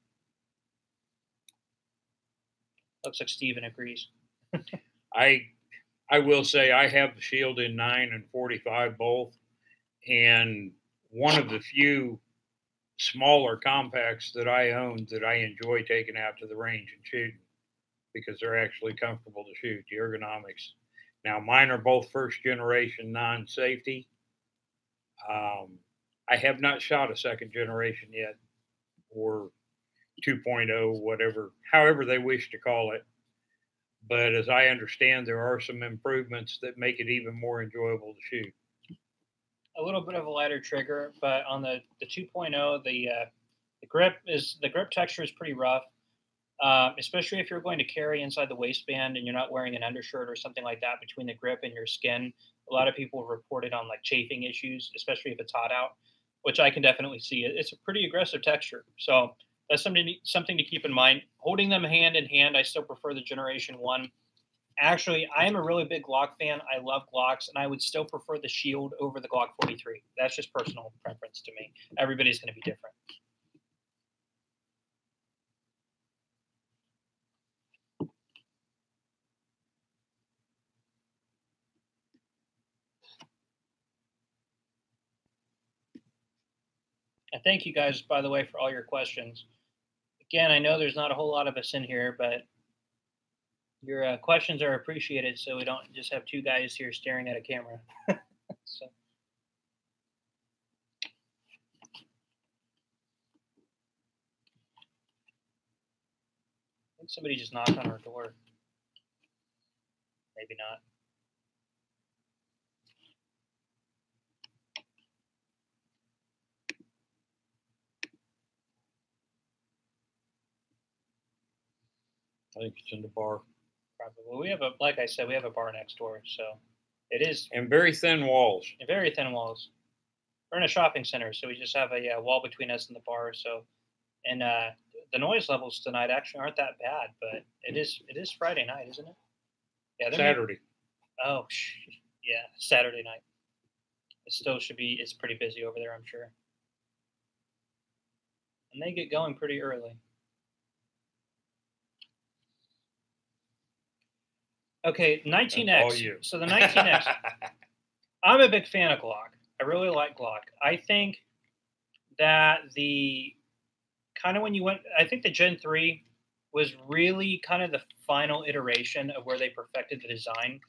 Looks like Steven agrees. I will say I have the Shield in 9 and 45 both, and one of the few smaller compacts that I own that I enjoy taking out to the range and shooting because they're actually comfortable to shoot, the ergonomics. Now, mine are both first generation non-safety. I have not shot a second generation yet, or 2.0, whatever, however they wish to call it. But as I understand, there are some improvements that make it even more enjoyable to shoot. A little bit of a lighter trigger, but on the 2.0, the grip texture is pretty rough, especially if you're going to carry inside the waistband and you're not wearing an undershirt or something like that between the grip and your skin. A lot of people reported on like chafing issues, especially if it's hot out, which I can definitely see. It's a pretty aggressive texture, so that's something to keep in mind. Holding them hand in hand, I still prefer the Generation 1. Actually, I am a really big Glock fan. I love Glocks, and I would still prefer the Shield over the Glock 43. That's just personal preference to me. Everybody's going to be different. And thank you guys, by the way, for all your questions. Again, I know there's not a whole lot of us in here, but your questions are appreciated, so we don't just have two guys here staring at a camera. So. I think somebody just knocked on our door. Maybe not. I think it's in the bar. Probably. We have like I said, we have a bar next door, so it is. And very thin walls. And very thin walls. We're in a shopping center, so we just have a wall between us and the bar. So, and the noise levels tonight actually aren't that bad, but it is Friday night, isn't it? Yeah, Saturday. Oh, yeah, Saturday night. It still should be. It's pretty busy over there, I'm sure. And they get going pretty early. Okay, 19X. So the 19X. I'm a big fan of Glock. I really like Glock. I think that the kind of when you went, I think the Gen 3 was really kind of the final iteration of where they perfected the design.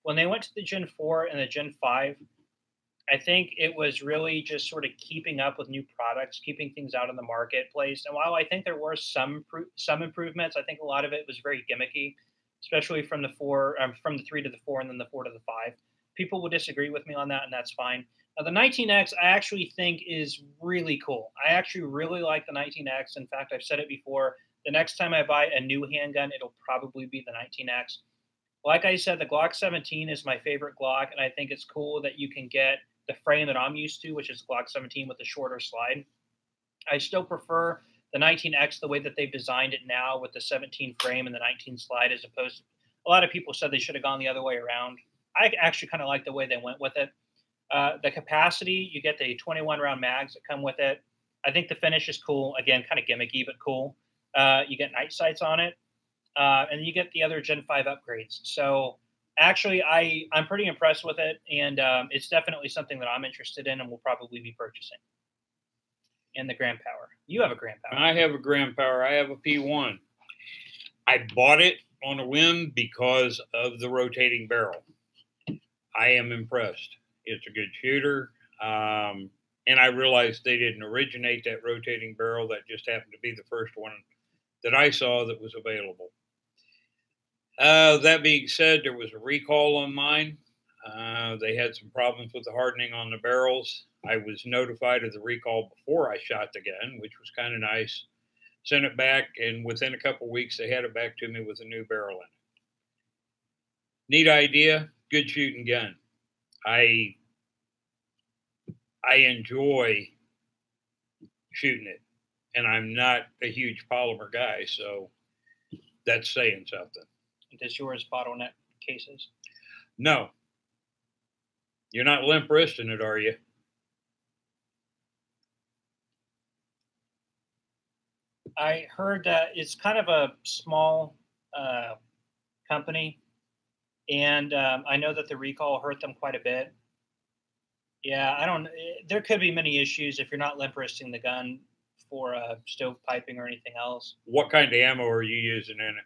When they went to the Gen 4 and the Gen 5, I think it was really just sort of keeping up with new products, keeping things out in the marketplace. And while I think there were some improvements, I think a lot of it was very gimmicky, especially from the 3 to the 4 and then the 4 to the 5. People will disagree with me on that, and that's fine. Now, the 19X, I actually think is really cool. I actually really like the 19X. In fact, I've said it before. The next time I buy a new handgun, it'll probably be the 19X. Like I said, the Glock 17 is my favorite Glock, and I think it's cool that you can get the frame that I'm used to, which is Glock 17 with the shorter slide. I still prefer the 19X the way that they've designed it now with the 17 frame and the 19 slide, as opposed to a lot of people said they should have gone the other way around. I actually kind of like the way they went with it. The capacity, you get the 21 round mags that come with it. I think the finish is cool. Again, kind of gimmicky, but cool. You get night sights on it. And you get the other Gen 5 upgrades. So actually, I'm pretty impressed with it. And it's definitely something that I'm interested in and will probably be purchasing. And the Grand Power. You have a Grand Power. I have a Grand Power. I have a P1. I bought it on a whim because of the rotating barrel. I am impressed. It's a good shooter. And And I realized they didn't originate that rotating barrel. That just happened to be the first one that I saw that was available. That being said, there was a recall on mine. They had some problems with the hardening on the barrels. I was notified of the recall before I shot the gun, which was kind of nice. Sent it back, and within a couple of weeks, they had it back to me with a new barrel in it. Neat idea, good shooting gun. I enjoy shooting it, and I'm not a huge polymer guy, so that's saying something. Does yours bottleneck cases? No. You're not limp wristing it, are you? I heard that it's kind of a small company, and I know that the recall hurt them quite a bit. Yeah, I don't. There could be many issues if you're not limp wristing the gun for stove piping or anything else. What kind of ammo are you using in it?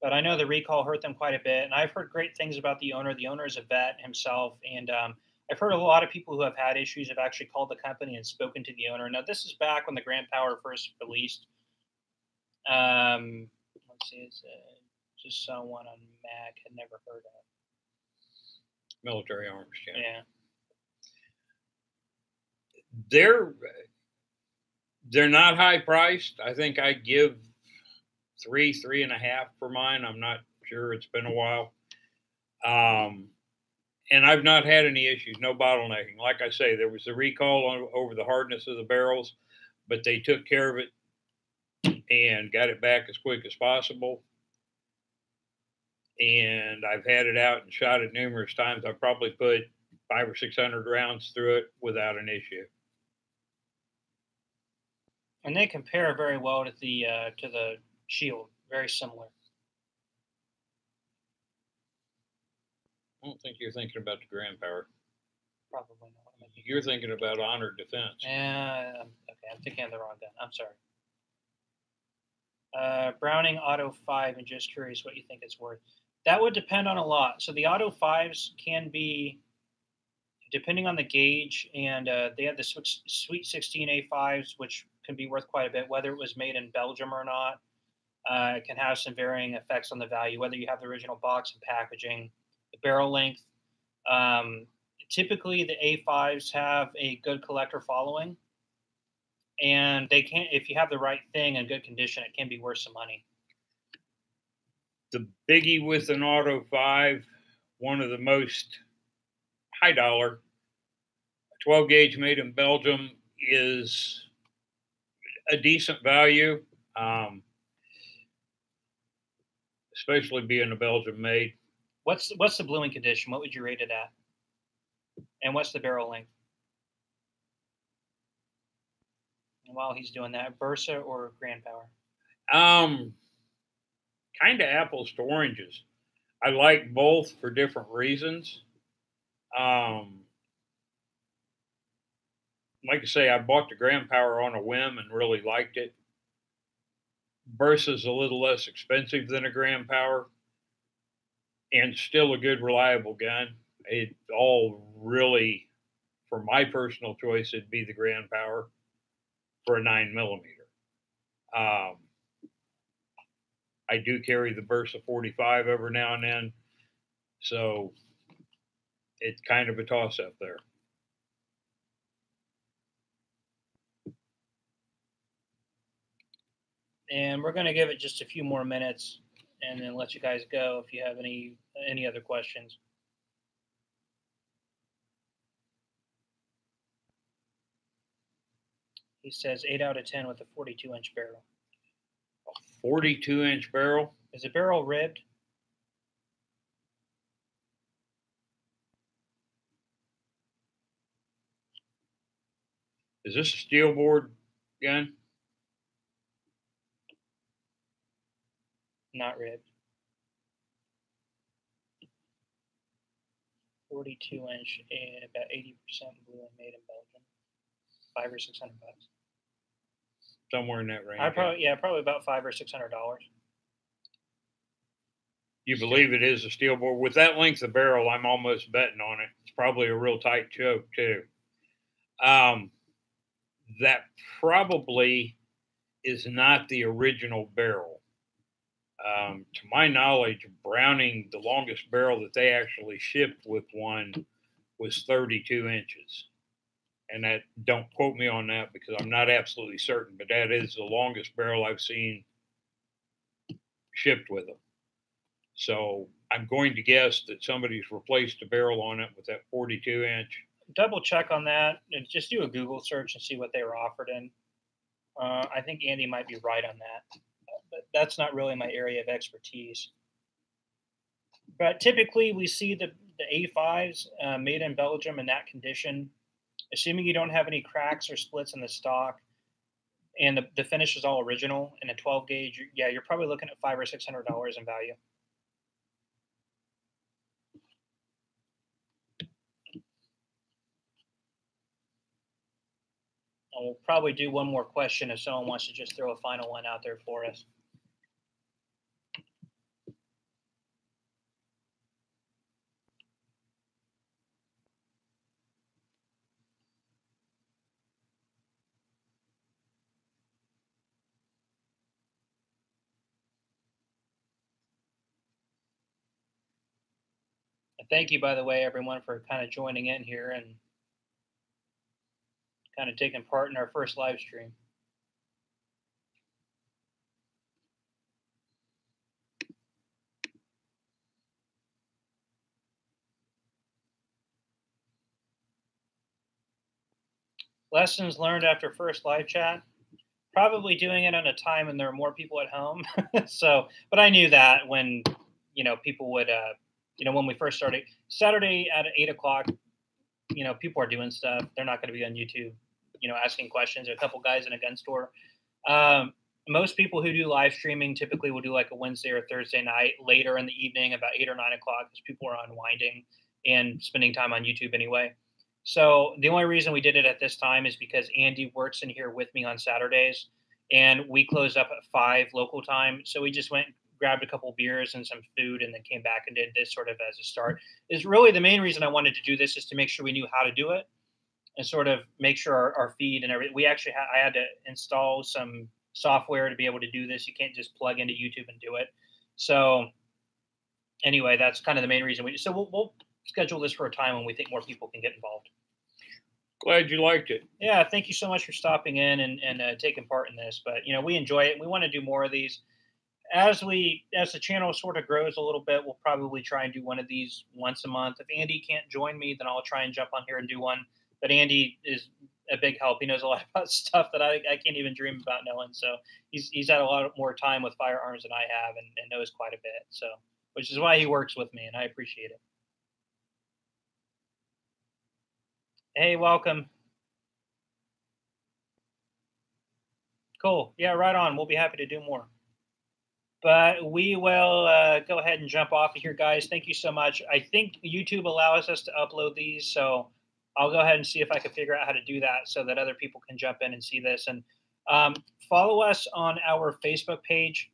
But I know the recall hurt them quite a bit, and I've heard great things about the owner. The owner is a vet himself, and I've heard a lot of people who have had issues have actually called the company and spoken to the owner. Now, this is back when the Grand Power first released. Let's see, it's just someone on Mac had never heard of. Military Arms Channel. Yeah. They're not high priced. I think I give 3.5 for mine. I'm not sure. It's been a while. And I've not had any issues, no bottlenecking. Like I say, there was a recall over the hardness of the barrels, but they took care of it and got it back as quick as possible. And I've had it out and shot it numerous times. I've probably put 500 or 600 rounds through it without an issue. And they compare very well to the Shield, very similar. I don't think you're thinking about the Grand Power. Probably not. You're thinking about Honored Defense. Yeah, okay, I'm thinking of the wrong gun. I'm sorry. Browning Auto 5, and just curious what you think it's worth. That would depend on a lot. So the Auto 5s can be, depending on the gauge, and they have the Sweet 16 A5s, which can be worth quite a bit, whether it was made in Belgium or not. It can have some varying effects on the value, whether you have the original box and packaging, the barrel length. Typically, the A5s have a good collector following, and they can, if you have the right thing in good condition, it can be worth some money. The biggie with an Auto 5, one of the most high dollar, 12 gauge made in Belgium, is a decent value, especially being a Belgium made. What's the bluing condition? What would you rate it at? And what's the barrel length? And while he's doing that, Bersa or Grand Power? Kind of apples to oranges. I like both for different reasons. Like I say, I bought the Grand Power on a whim and really liked it. Bersa's a little less expensive than a Grand Power and still a good, reliable gun. It all really, for my personal choice, it'd be the Grand Power for a 9mm. I do carry the Bersa 45 every now and then, so it's kind of a toss-up there. And we're going to give it just a few more minutes and then let you guys go if you have any other questions. He says 8 out of 10 with a 42-inch barrel. A 42-inch barrel? Is the barrel ribbed? Is this a steel board gun? Not ribbed. 42-inch, about 80% blue and made in Belgium. $500 or $600. Somewhere in that range. Probably about $500 or $600. You believe it is a steel board? With that length of barrel, I'm almost betting on it. probably a real tight choke too. Um, that probably is not the original barrel. To my knowledge, Browning, the longest barrel that they actually shipped with one was 32 inches. And that, don't quote me on that because I'm not absolutely certain, but that is the longest barrel I've seen shipped with them. So I'm going to guess that somebody's replaced a barrel on it with that 42 inch. Double check on that and just do a Google search and see what they were offered in. I think Andy might be right on that, but that's not really my area of expertise. But typically, we see the A5s made in Belgium in that condition, assuming you don't have any cracks or splits in the stock, and the finish is all original in a 12 gauge. Yeah, you're probably looking at $500 or $600 in value. And we'll probably do one more question if someone wants to just throw a final one out there for us. And thank you, by the way, everyone, for kind of joining in here and kind of taking part in our first live stream. Lessons learned after first live chat. Probably doing it at a time when there are more people at home. So, but I knew that when, people would, when we first started Saturday at 8 o'clock, people are doing stuff. They're not going to be on YouTube, asking questions. There are a couple guys in a gun store. Most people who do live streaming typically will do like a Wednesday or Thursday night later in the evening, about 8 or 9 o'clock, because people are unwinding and spending time on YouTube anyway. So the only reason we did it at this time is because Andy works in here with me on Saturdays, and we closed up at 5 local time. So we just went, grabbed a couple beers and some food, and then came back and did this sort of as a start. Is really the main reason I wanted to do this, is to make sure we knew how to do it and sort of make sure our feed and everything. We actually I had to install some software to be able to do this. You can't just plug into YouTube and do it. So anyway, that's kind of the main reason we'll schedule this for a time when we think more people can get involved. Glad you liked it. Yeah, thank you so much for stopping in and taking part in this. But we enjoy it. We want to do more of these. As the channel sort of grows a little bit, we'll probably try and do one of these once a month. If Andy can't join me, then I'll try and jump on here and do one. But Andy is a big help. He knows a lot about stuff that I can't even dream about knowing. So he's had a lot more time with firearms than I have, and knows quite a bit. So, which is why he works with me, and I appreciate it. Hey, welcome. Cool. Yeah, right on. We'll be happy to do more. But we will go ahead and jump off of here, guys. Thank you so much. I think YouTube allows us to upload these, so I'll go ahead and see if I can figure out how to do that so that other people can jump in and see this. And follow us on our Facebook page,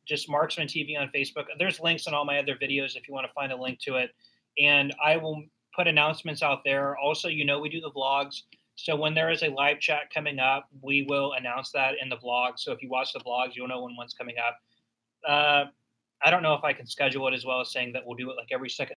just Marksman TV on Facebook. There's links on all my other videos if you want to find a link to it. And I will put announcements out there. Also, we do the vlogs. So when there is a live chat coming up, we will announce that in the vlog. So if you watch the vlogs, you'll know when one's coming up. I don't know if I can schedule it as well as saying that we'll do it like every second